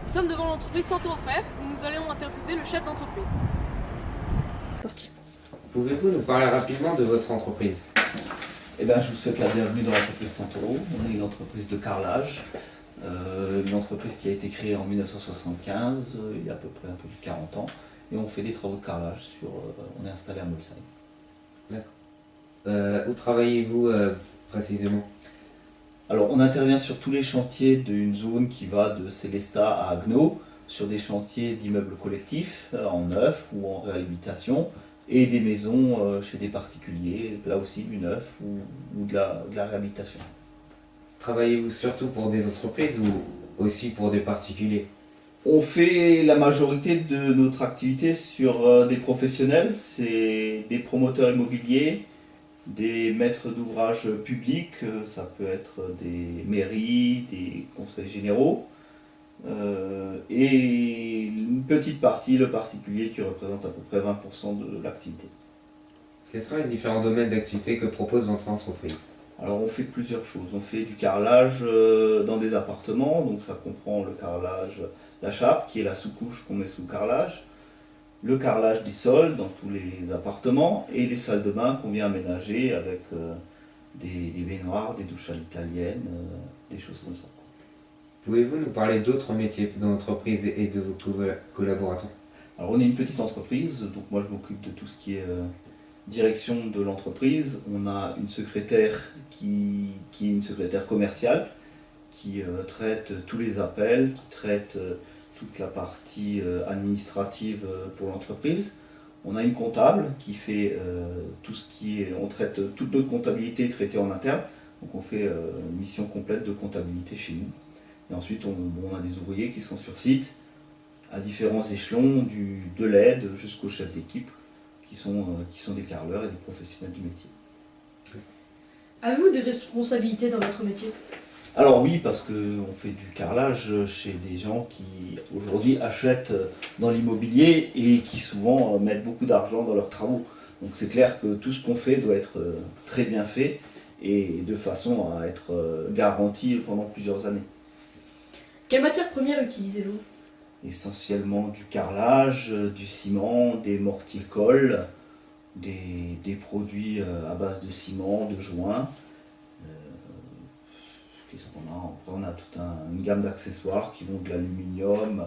Nous sommes devant l'entreprise Santo Frais où nous allons interviewer le chef d'entreprise. Parti. Pouvez-vous nous parler rapidement de votre entreprise? Eh bien, je vous souhaite la bienvenue dans l'entreprise Santoro. On est une entreprise de carrelage, une entreprise qui a été créée en 1975, il y a à peu près un peu plus de 40 ans, et on fait des travaux de carrelage on est installé à Molsheim. Où travaillez-vous précisément? Alors, on intervient sur tous les chantiers d'une zone qui va de Célestat à Agno, sur des chantiers d'immeubles collectifs, en neuf ou en réhabilitation, et des maisons chez des particuliers, là aussi du neuf ou de la réhabilitation. Travaillez-vous surtout pour des entreprises ou aussi pour des particuliers? On fait la majorité de notre activité sur des professionnels, c'est des promoteurs immobiliers, des maîtres d'ouvrage publics, ça peut être des mairies, des conseils généraux, et une petite partie, le particulier, qui représente à peu près 20% de l'activité. Quels sont les différents domaines d'activité que propose votre entreprise? Alors on fait plusieurs choses. On fait du carrelage dans des appartements, donc ça comprend le carrelage, la chape qui est la sous-couche qu'on met sous le carrelage, le carrelage des sols dans tous les appartements et les salles de bain qu'on vient aménager avec des baignoires, des douches à l'italienne, des choses comme ça. Pouvez-vous nous parler d'autres métiers de l'entreprise et de vos collaborateurs? Alors on est une petite entreprise, donc moi je m'occupe de tout ce qui est direction de l'entreprise. On a une secrétaire qui est une secrétaire commerciale qui traite tous les appels, qui traite toute la partie administrative pour l'entreprise. On a une comptable qui fait tout ce qui est... On traite toute notre comptabilité traitée en interne. Donc on fait une mission complète de comptabilité chez nous. Et ensuite on a des ouvriers qui sont sur site à différents échelons, de l'aide jusqu'au chef d'équipe, qui sont des carreleurs et des professionnels du métier. Avez-vous des responsabilités dans votre métier? Alors oui, parce qu'on fait du carrelage chez des gens qui aujourd'hui achètent dans l'immobilier et qui souvent mettent beaucoup d'argent dans leurs travaux. Donc c'est clair que tout ce qu'on fait doit être très bien fait et de façon à être garanti pendant plusieurs années. Quelle matière première utilisez-vous? Essentiellement du carrelage, du ciment, des mortiers-colle, des produits à base de ciment, de joints. On a toute une gamme d'accessoires qui vont de l'aluminium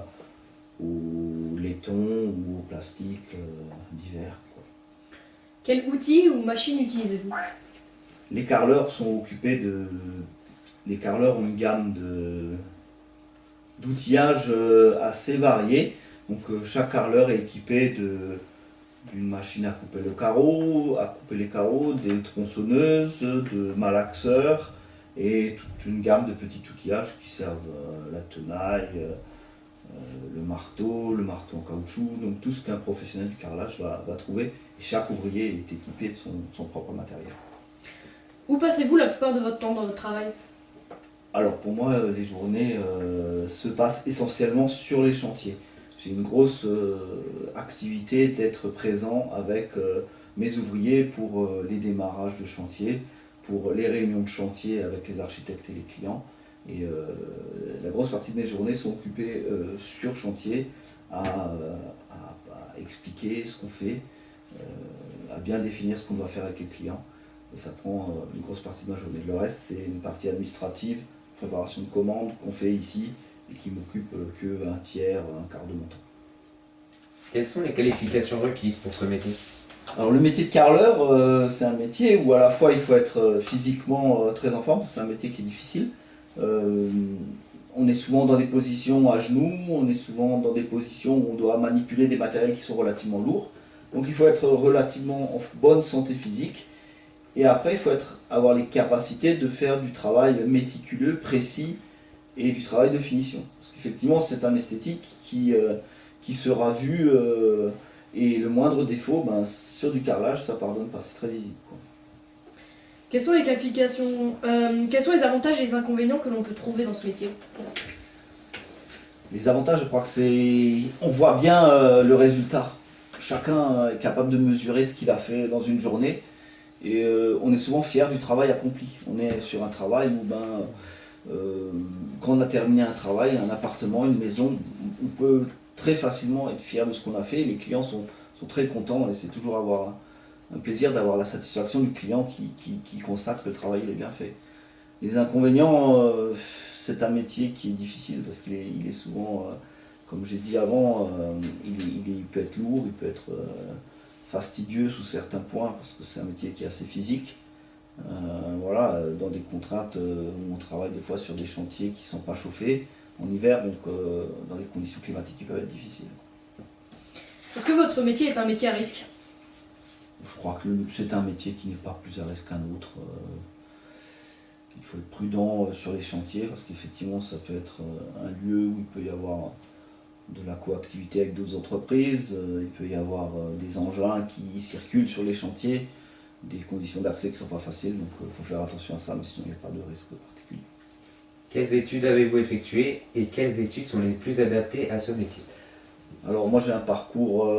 au laiton ou au plastique divers. Quels outils ou machines utilisez-vous? Les carreleurs sont occupés de... Les carreleurs ont une gamme d'outillage assez varié. Donc chaque carreleur est équipé d'une machine à couper les carreaux, des tronçonneuses, de malaxeurs et toute une gamme de petits outillages qui servent la tenaille, le marteau en caoutchouc, donc tout ce qu'un professionnel du carrelage va trouver. Et chaque ouvrier est équipé de son propre matériel. Où passez-vous la plupart de votre temps dans votre travail? Alors pour moi, les journées se passent essentiellement sur les chantiers. J'ai une grosse activité d'être présent avec mes ouvriers pour les démarrages de chantier, pour les réunions de chantier avec les architectes et les clients. Et la grosse partie de mes journées sont occupées sur chantier à expliquer ce qu'on fait, à bien définir ce qu'on va faire avec les clients. Et ça prend une grosse partie de ma journée. Le reste, c'est une partie administrative, préparation de commandes qu'on fait ici et qui m'occupe que un tiers, un quart de mon temps. Quelles sont les qualifications requises pour ce métier? Alors le métier de carreleur, c'est un métier où à la fois il faut être physiquement très en forme, c'est un métier qui est difficile. On est souvent dans des positions à genoux, on est souvent dans des positions où on doit manipuler des matériels qui sont relativement lourds. Donc il faut être relativement en bonne santé physique. Et après, il faut avoir les capacités de faire du travail méticuleux, précis et du travail de finition. Parce qu'effectivement, c'est un esthétique qui sera vu et le moindre défaut, sur du carrelage, ça pardonne pas, c'est très visible. Quelles sont les qualifications, quels sont les avantages et les inconvénients que l'on peut trouver dans ce métier? Les avantages, je crois que c'est... On voit bien le résultat. Chacun est capable de mesurer ce qu'il a fait dans une journée. Et on est souvent fier du travail accompli. On est sur un travail où quand on a terminé un travail, un appartement, une maison, on peut très facilement être fier de ce qu'on a fait. Les clients sont très contents et c'est toujours avoir un plaisir d'avoir la satisfaction du client qui constate que le travail est bien fait. Les inconvénients, c'est un métier qui est difficile parce qu'il est souvent, comme j'ai dit avant, il peut être lourd, il peut être fastidieux sous certains points parce que c'est un métier qui est assez physique. Voilà, dans des contraintes où on travaille des fois sur des chantiers qui ne sont pas chauffés en hiver, donc dans des conditions climatiques qui peuvent être difficiles. Est-ce que votre métier est un métier à risque? Je crois que c'est un métier qui n'est pas plus à risque qu'un autre. Il faut être prudent sur les chantiers parce qu'effectivement ça peut être un lieu où il peut y avoir de la coactivité avec d'autres entreprises, il peut y avoir des engins qui circulent sur les chantiers, des conditions d'accès qui ne sont pas faciles, donc il faut faire attention à ça, mais sinon il n'y a pas de risque particulier. Quelles études avez-vous effectuées et quelles études sont les plus adaptées à ce métier? Alors moi j'ai un parcours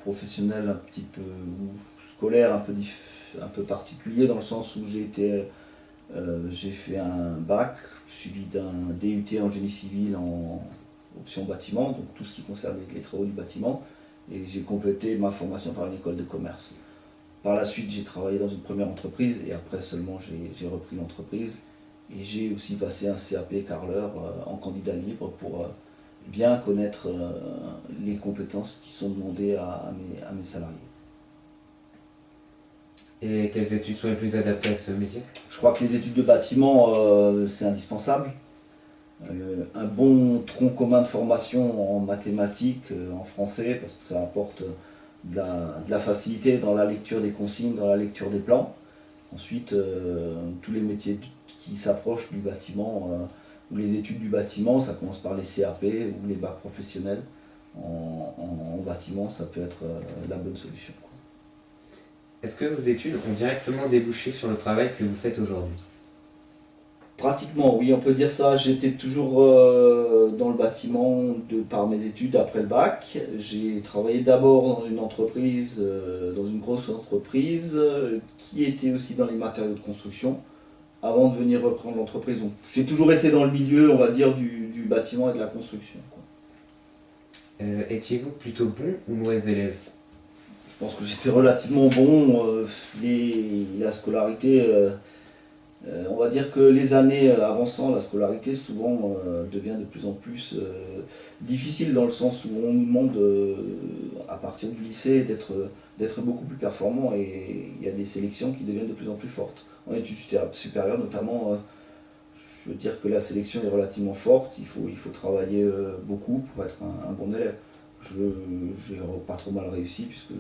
professionnel un petit peu, ou scolaire un peu particulier dans le sens où j'ai fait un bac suivi d'un DUT en génie civil en option bâtiment, donc tout ce qui concerne les travaux du bâtiment, et j'ai complété ma formation par une école de commerce. Par la suite j'ai travaillé dans une première entreprise et après seulement j'ai repris l'entreprise et j'ai aussi passé un CAP carreleur en candidat libre pour bien connaître les compétences qui sont demandées à mes salariés. Et quelles études sont les plus adaptées à ce métier? Je crois que les études de bâtiment, c'est indispensable. Un bon tronc commun de formation en mathématiques, en français, parce que ça apporte de la facilité dans la lecture des consignes, dans la lecture des plans. Ensuite, tous les métiers qui s'approchent du bâtiment, ou les études du bâtiment, ça commence par les CAP ou les bacs professionnels. En bâtiment, ça peut être la bonne solution. Est-ce que vos études ont directement débouché sur le travail que vous faites aujourd'hui? Pratiquement, oui, on peut dire ça. J'étais toujours dans le bâtiment par mes études après le bac. J'ai travaillé d'abord dans une entreprise, dans une grosse entreprise, qui était aussi dans les matériaux de construction, avant de venir reprendre l'entreprise. Donc, j'ai toujours été dans le milieu, on va dire, du bâtiment et de la construction. Étiez-vous plutôt bon ou mauvais élève? Je pense que j'étais relativement bon. La scolarité, on va dire que les années avançant, la scolarité souvent devient de plus en plus difficile dans le sens où on nous demande à partir du lycée d'être beaucoup plus performant et il y a des sélections qui deviennent de plus en plus fortes. En études supérieures notamment, je veux dire que la sélection est relativement forte, il faut travailler beaucoup pour être un bon élève. J'ai pas trop mal réussi puisque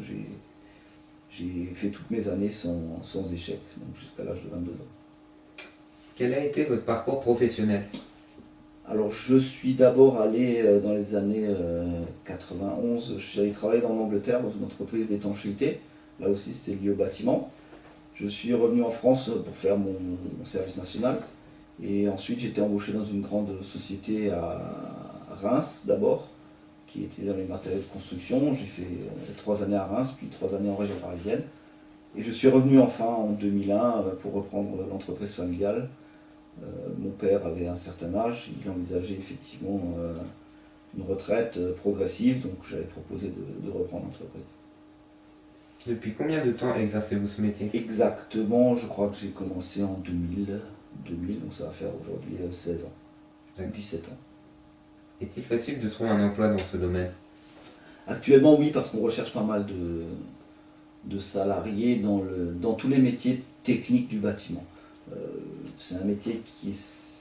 j'ai fait toutes mes années sans échec, donc jusqu'à l'âge de 22 ans. Quel a été votre parcours professionnel? Alors je suis d'abord allé dans les années 91, je suis allé travailler en Angleterre dans une entreprise d'étanchéité, là aussi c'était lié au bâtiment. Je suis revenu en France pour faire mon service national et ensuite j'ai été embauché dans une grande société à Reims d'abord, qui était dans les matériaux de construction. J'ai fait 3 années à Reims, puis 3 années en région parisienne. Et je suis revenu enfin en 2001 pour reprendre l'entreprise familiale. Mon père avait un certain âge, il envisageait effectivement une retraite progressive, donc j'avais proposé de reprendre l'entreprise. Depuis combien de temps exercez-vous ce métier? Exactement, je crois que j'ai commencé en 2000, donc ça va faire aujourd'hui 16 ans, 17 ans. Est-il facile de trouver un emploi dans ce domaine? Actuellement oui, parce qu'on recherche pas mal de salariés dans tous les métiers techniques du bâtiment. C'est un métier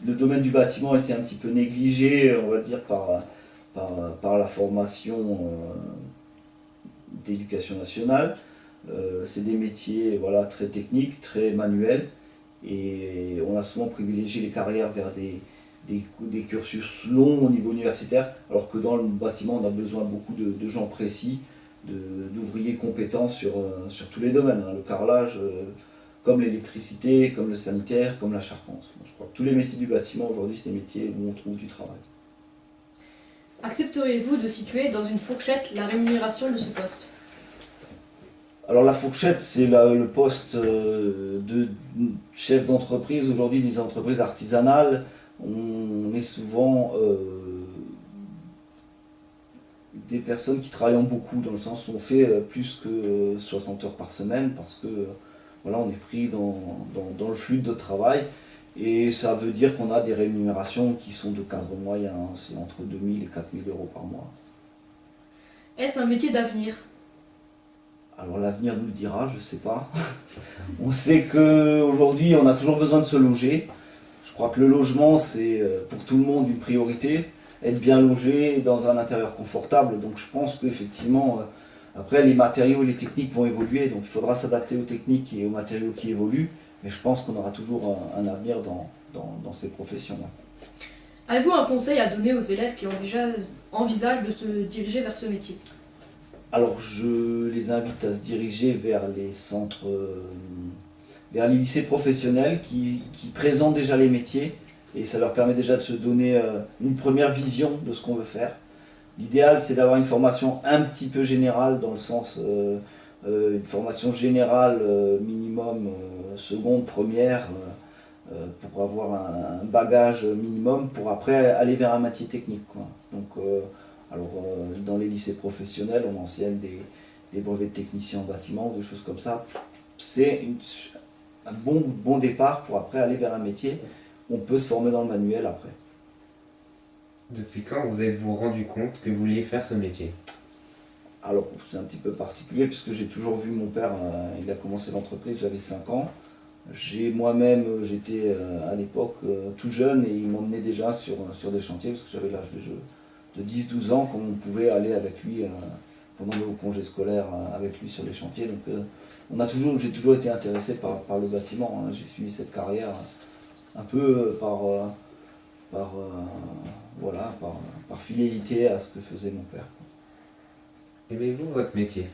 le domaine du bâtiment était un petit peu négligé, on va dire, par la formation d'éducation nationale. C'est des métiers voilà, très techniques, très manuels, et on a souvent privilégié les carrières vers des cursus longs au niveau universitaire, alors que dans le bâtiment, on a besoin beaucoup de gens précis, d'ouvriers compétents sur tous les domaines. Le carrelage, comme l'électricité, comme le sanitaire, comme la charpente. Je crois que tous les métiers du bâtiment, aujourd'hui, c'est des métiers où on trouve du travail. Accepteriez-vous de situer dans une fourchette la rémunération de ce poste? Alors la fourchette, c'est le poste de chef d'entreprise, aujourd'hui des entreprises artisanales. On est souvent des personnes qui travaillent beaucoup, dans le sens où on fait plus que 60 heures par semaine, parce que voilà, on est pris dans le flux de travail. Et ça veut dire qu'on a des rémunérations qui sont de cadre moyen, hein. C'est entre 2000 et 4000 euros par mois. Est-ce un métier d'avenir? Alors l'avenir nous le dira, je sais pas. On sait qu'aujourd'hui on a toujours besoin de se loger. Je crois que le logement c'est pour tout le monde une priorité. Être bien logé dans un intérieur confortable. Donc je pense qu'effectivement, après les matériaux et les techniques vont évoluer. Donc il faudra s'adapter aux techniques et aux matériaux qui évoluent. Mais je pense qu'on aura toujours un avenir dans ces professions-là. Avez-vous un conseil à donner aux élèves qui envisagent de se diriger vers ce métier? Alors je les invite à se diriger vers les centres, vers les lycées professionnels qui présentent déjà les métiers et ça leur permet déjà de se donner une première vision de ce qu'on veut faire. L'idéal c'est d'avoir une formation un petit peu générale dans le sens, une formation générale minimum seconde, première, pour avoir un bagage minimum pour après aller vers un métier technique, quoi. Donc, dans les lycées professionnels, on enseigne des brevets de technicien en bâtiment, des choses comme ça. C'est un bon départ pour après aller vers un métier. On peut se former dans le manuel après. Depuis quand vous êtes-vous rendu compte que vous vouliez faire ce métier? Alors c'est un petit peu particulier puisque j'ai toujours vu mon père, il a commencé l'entreprise, j'avais 5 ans. Moi-même, j'étais à l'époque tout jeune et il m'emmenait déjà sur des chantiers parce que j'avais l'âge de 10-12 ans quand on pouvait aller avec lui pendant nos congés scolaires avec lui sur les chantiers. Donc j'ai toujours été intéressé par le bâtiment, hein. J'ai suivi cette carrière un peu par fidélité à ce que faisait mon père. Aimez-vous votre métier?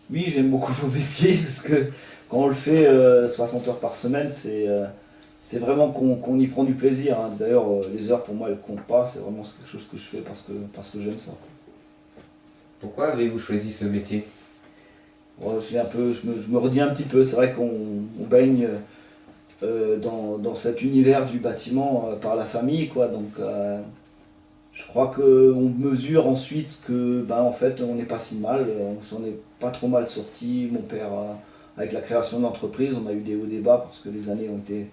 Oui, j'aime beaucoup mon métier parce que quand on le fait 60 heures par semaine, c'est vraiment qu'on y prend du plaisir, hein. D'ailleurs, les heures pour moi elles comptent pas, c'est vraiment quelque chose que je fais parce que j'aime ça. Pourquoi avez-vous choisi ce métier? Bon, je me redis un petit peu, c'est vrai qu'on baigne dans cet univers du bâtiment par la famille, quoi. Donc je crois qu'on mesure ensuite que en fait on n'est pas si mal, on s'en est pas trop mal sorti. Mon père, avec la création de l'entreprise, on a eu des hauts et des bas parce que les années ont été,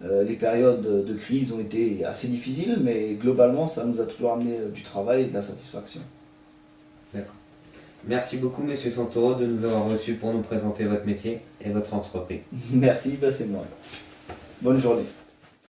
les périodes de crise ont été assez difficiles, mais globalement ça nous a toujours amené du travail et de la satisfaction. D'accord. Merci beaucoup Monsieur Santoro de nous avoir reçus pour nous présenter votre métier et votre entreprise. Merci, c'est moi. Bonne journée.